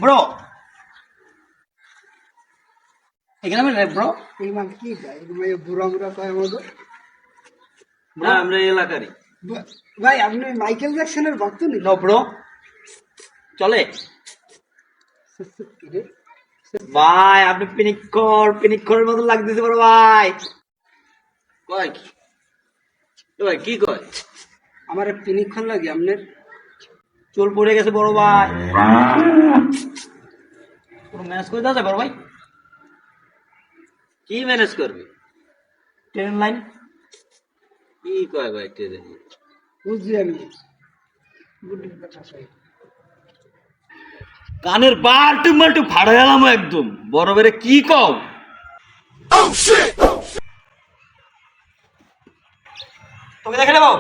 Bro এখানে আমি bro এই মান কি ভাই ভাই বুড়া বুড়া কয় মতো না আমরা এই এলাকারই। ভাই আপনি মাইকেল জ্যাকসনের ভক্ত নি নো ব্রো চলে ভাই আপনি পিনিকর মতো লাগতেছে বড় ভাই। কয় কি ভাই কি কয়? আমার পিনিক্ষণ লাগে আপনার চুল পড়ে গেছে বড় ভাই, পুরো ম্যানেজ করে দেওয়া যায় বড় ভাই। কি ম্যানেজ করবি? ট্রেন লাইন কি কয় ভাই ট্রেনে? বুঝলি আমি বুদ্ধি কথা চাই কানের বাল্টু মাল্টু ফাড়া গেলাম একদম। বড় বেড়ে কি কও? তোকে দেখে নেবো।